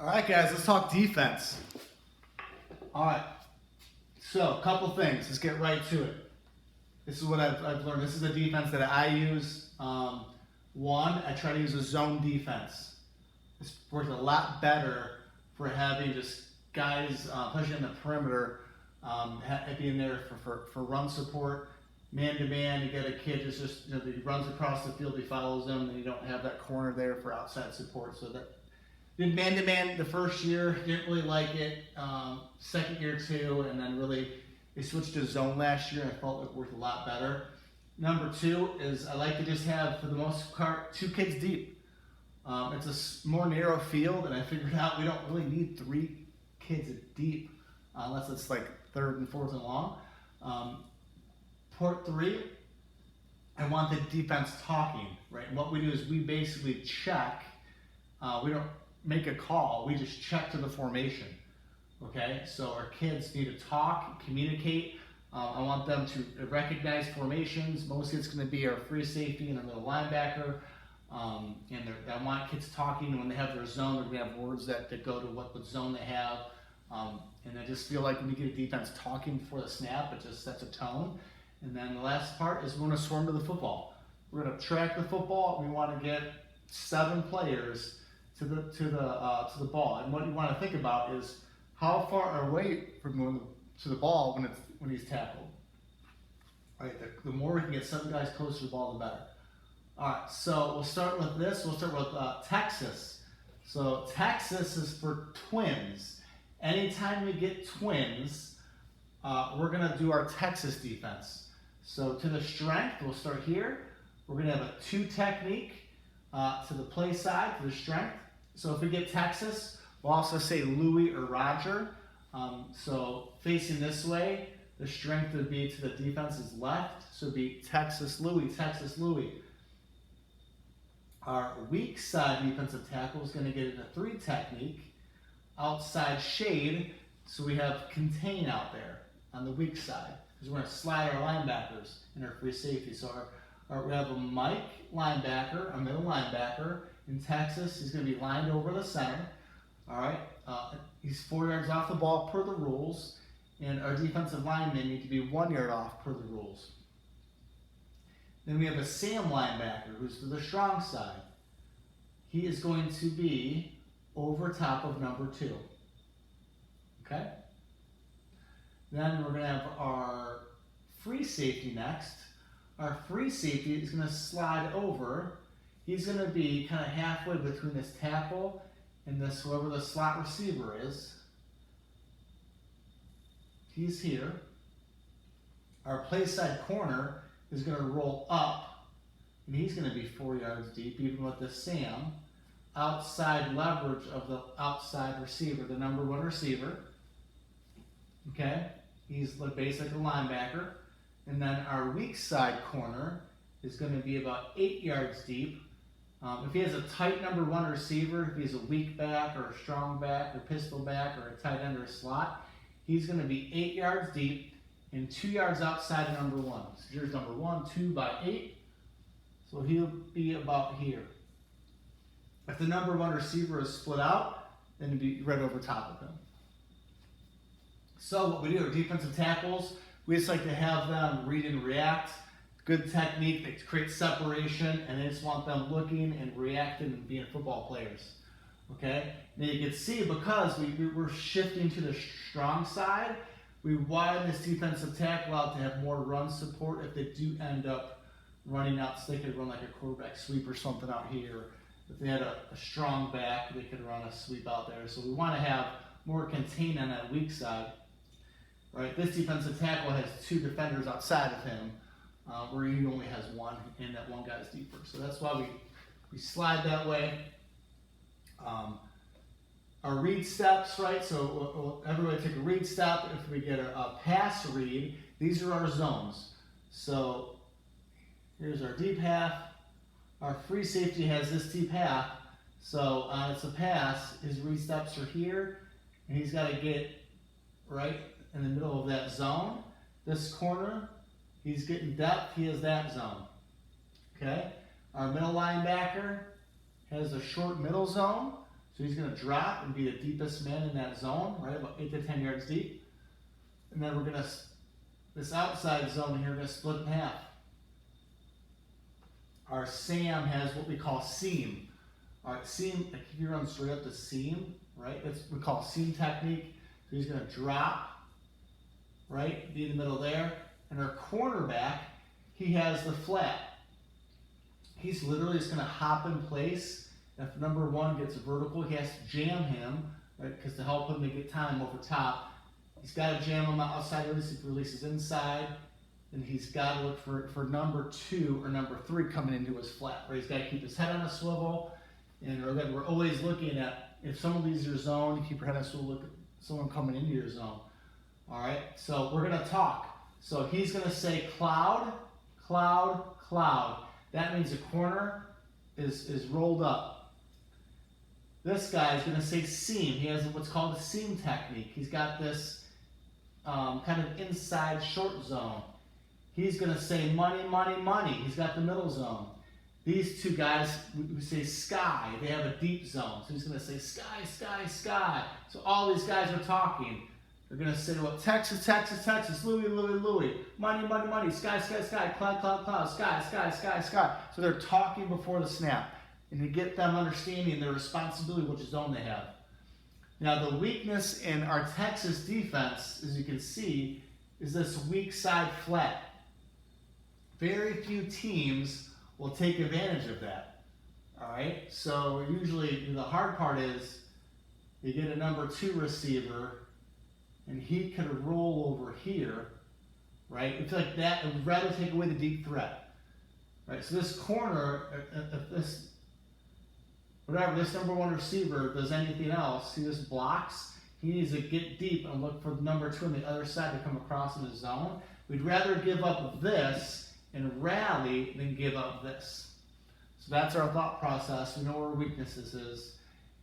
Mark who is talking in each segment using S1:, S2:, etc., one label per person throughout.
S1: All right, guys, let's talk defense. All right, so a couple things. Let's get right to it. This is what I've learned. This is the defense that I use. One, I try to use a zone defense. This works a lot better for having just guys, especially in the perimeter, being there for run support. Man-to-man, you get a kid just he runs across the field, he follows them, and you don't have that corner there for outside support. So that did man-to-man the first year, didn't really like it. Second year too, and then really they switched to zone last year. I felt it worked a lot better. Number two is I like to just have, for the most part, 2 kids deep. It's a more narrow field, and I figured out we don't really need 3 kids deep unless it's like 3rd and 4th and long. Port 3, I want the defense talking, right? And what we do is we basically check. We don't make a call. We just check to the formation. Okay, so our kids need to talk, communicate. I want them to recognize formations. Mostly it's going to be our free safety and our middle linebacker. I want kids talking when they have their zone. They're going to have words that go to what zone they have. And I just feel like when you get a defense talking before the snap, it just sets a tone. And then the last part is we're going to swarm to the football. We're going to track the football. We want to get 7 players to the ball. And what you want to think about is how far away from going to the ball when he's tackled. Right. The more we can get 7 guys closer to the ball, the better. All right. So we'll start with this. We'll start with Texas. So Texas is for twins. Anytime we get twins, we're going to do our Texas defense. So to the strength, we'll start here. We're going to have a 2 technique to the play side, to the strength. So if we get Texas, we'll also say Louis or Roger. So facing this way, the strength would be to the defense's left. So it'd be Texas Louis, Texas Louis. Our weak side defensive tackle is going to get into 3 technique. Outside shade, so we have contain out there on the weak side. Because we're going to slide our linebackers in our free safety. So we have a Mike linebacker, a middle linebacker. In Texas, he's going to be lined over the center. All right, he's 4 yards off the ball per the rules. And our defensive linemen need to be 1 yard off per the rules. Then we have a Sam linebacker, who's to the strong side. He is going to be over top of number 2. Okay? Then we're going to have our free safety next. Our free safety is going to slide over. He's going to be kind of halfway between this tackle and this, whoever the slot receiver is. He's here. Our play side corner is going to roll up, and he's going to be 4 yards deep, even with the Sam. Outside leverage of the outside receiver, the number 1 receiver. Okay, he's basically a linebacker. And then our weak side corner is going to be about 8 yards deep. If he has a tight number 1 receiver, if he's a weak back or a strong back or pistol back or a tight end or a slot, he's going to be 8 yards deep and 2 yards outside of number 1. So here's number 1, 2 by 8. So he'll be about here. If the number 1 receiver is split out, then it'd be right over top of him. So what we do, our defensive tackles, we just like to have them read and react. Good technique that creates separation, and they just want them looking and reacting and being football players. Okay? Now you can see because we're shifting to the strong side, we widen this defensive tackle out to have more run support if they do end up running out, so they could run like a quarterback sweep or something out here. If they had a strong back, they could run a sweep out there. So we want to have more contain on that weak side. Right? This defensive tackle has 2 defenders outside of him, where he only has 1, and that 1 guy's deeper. So that's why we slide that way. Our read steps, right? So everybody take a read step. If we get a pass read, these are our zones. So here's our deep half. Our free safety has this deep half. So it's a pass. His read steps are here, and he's got to get right in the middle of that zone. This corner, he's getting depth. He has that zone. Okay? Our middle linebacker has a short middle zone. So he's going to drop and be the deepest man in that zone, right, about 8 to 10 yards deep. And then we're going to, this outside zone here, we're going to split in half. Our Sam has what we call seam. All right, seam, like if you run straight up the seam, right, that's what we call seam technique. So he's going to drop, right, be in the middle there. And our cornerback, he has the flat. He's literally just going to hop in place. If number one gets vertical, he has to jam him, right? Because to help him to get time over top, he's got to jam him outside release. If he releases inside, and he's got to look for number 2 or number 3 coming into his flat. Right? He's got to keep his head on a swivel. And we're always looking at if someone leaves your zone, you keep your head on a swivel, look at someone coming into your zone. All right. So we're going to talk. So he's going to say cloud, cloud, cloud. That means the corner is rolled up. This guy is going to say seam. He has what's called a seam technique. He's got this kind of inside short zone. He's going to say money, money, money. He's got the middle zone. These two guys, we say sky. They have a deep zone. So he's going to say sky, sky, sky. So all these guys are talking. They're going to say, well, Texas, Texas, Texas, Louis, Louis, Louis, money, money, money, sky, sky, sky, cloud, cloud, cloud, sky, sky, sky, sky. So they're talking before the snap. And to get them understanding their responsibility, which zone they have. Now the weakness in our Texas defense, as you can see, is this weak side flat. Very few teams will take advantage of that. All right, so usually the hard part is you get a number 2 receiver and he could roll over here, right? It's like that, and rather take away the deep threat. Right, so this corner, if this number 1 receiver does anything else, he just blocks, he needs to get deep and look for number 2 on the other side to come across in his zone. We'd rather give up this and rally than give up this. So that's our thought process. We know where our weaknesses is,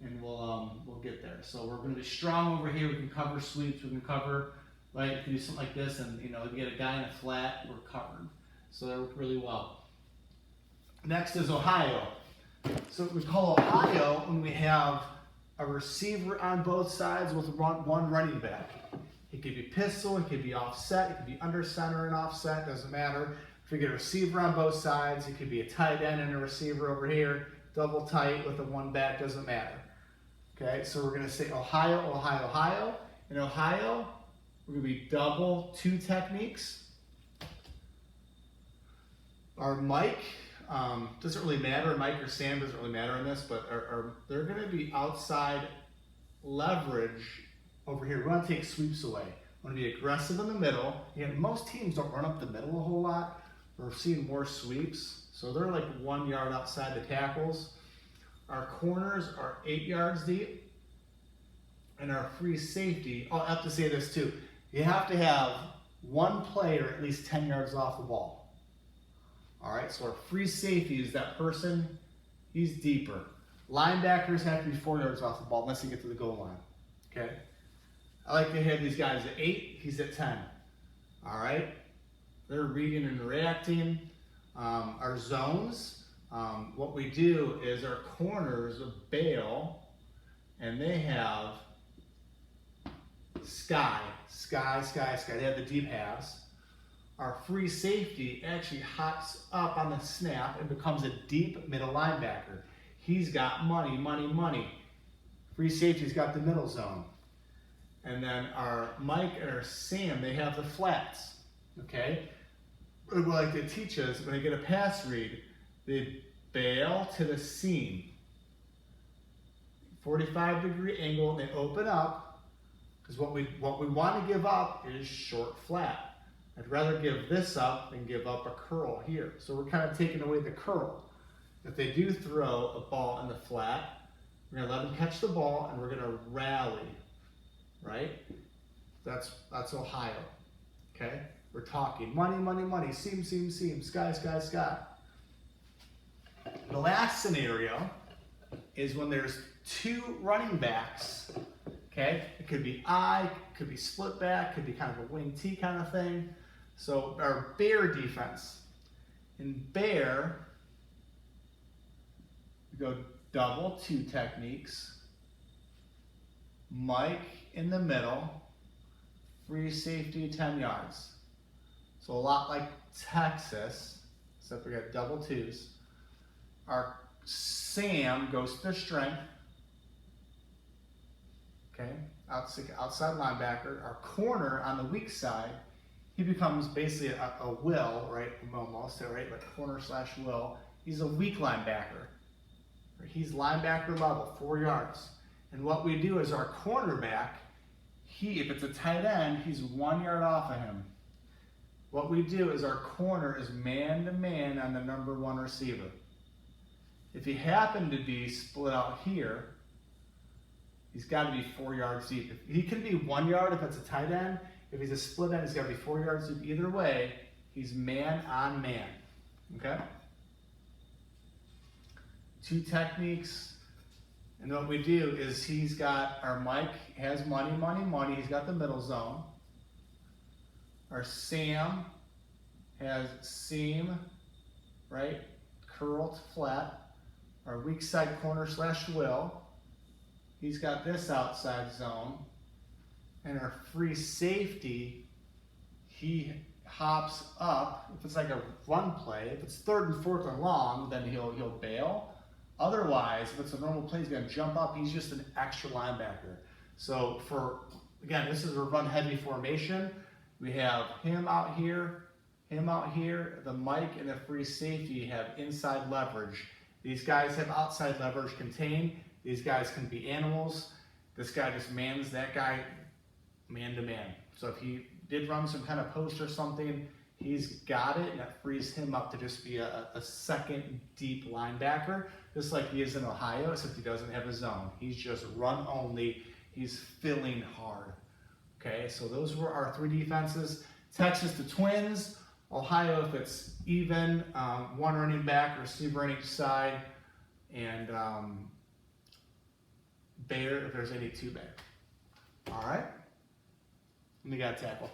S1: and we'll get there. So we're going to be strong over here. We can cover sweeps. We can cover, right, if you do something like this and, if you get a guy in a flat, we're covered. So that worked really well. Next is Ohio. So we call Ohio when we have a receiver on both sides with one running back. It could be pistol, it could be offset, it could be under center and offset, doesn't matter. If we get a receiver on both sides, it could be a tight end and a receiver over here, double tight with a one back, doesn't matter. Okay, so we're going to say Ohio, Ohio, Ohio. In Ohio, we're going to be double 2 techniques. Our Mike, doesn't really matter, Mike or Sam doesn't really matter in this, but they're going to be outside leverage over here. We want to take sweeps away. We want to be aggressive in the middle. Again, most teams don't run up the middle a whole lot. We're seeing more sweeps. So they're like 1 yard outside the tackles. Our corners are 8 yards deep. And our free safety, I have to say this too, you have to have one player at least 10 yards off the ball. All right, so our free safety is that person, he's deeper. Linebackers have to be 4 yards off the ball unless you get to the goal line. Okay? I like to have these guys at 8, he's at 10. All right? They're reading and reacting. Our zones, what we do is our corners bail, and they have sky. They have the deep halves. Our free safety actually hops up on the snap and becomes a deep middle linebacker. He's got money, money, money. Free safety's got the middle zone. And then our Mike and our Sam, they have the flats, okay? What I like to teach us, when they get a pass read, they bail to the seam. 45-degree angle, and they open up, because what we want to give up is short flat. I'd rather give this up than give up a curl here. So we're kind of taking away the curl. If they do throw a ball in the flat, we're going to let them catch the ball, and we're going to rally. Right? That's Ohio. Okay? We're talking money, money, money, seam, seam, seam, sky, sky, sky. The last scenario is when there's 2 running backs. Okay? It could be I, could be split back, could be kind of a wing T kind of thing. So our bear defense. In bear, we go double 2 techniques. Mike in the middle, free safety 10 yards. So a lot like Texas, except we got double twos. Our Sam goes to strength, okay, outside linebacker. Our corner on the weak side, he becomes basically a will, right, almost, right, like corner / will. He's a weak linebacker. He's linebacker level, 4 yards. And what we do is our cornerback, if it's a tight end, he's 1 yard off of him. What we do is our corner is man-to-man on the number 1 receiver. If he happened to be split out here, he's got to be 4 yards deep. He can be 1 yard if it's a tight end. If he's a split end, he's got to be 4 yards deep. Either way, he's man on man. Okay? 2 techniques. And what we do is he's got, our Mike has money. He's got the middle zone. Our Sam has seam, right? Curled flat. Our weak side corner / will. He's got this outside zone. And our free safety, he hops up. If it's like a run play, if it's 3rd and 4th and long, then he'll bail. Otherwise, if it's a normal play, he's going to jump up. He's just an extra linebacker. So again, this is a run heavy formation. We have him out here, the Mike and the free safety have inside leverage. These guys have outside leverage contained. These guys can be animals. This guy just mans that guy man to man. So if he did run some kind of post or something, he's got it, and that frees him up to just be a second deep linebacker, just like he is in Ohio, except he doesn't have a zone. He's just run only. He's filling hard. Okay, so those were our 3 defenses. Texas to Twins. Ohio if it's even, 1 running back, receiver on each side, and Bear if there's any 2 back. All right, we got a tackle.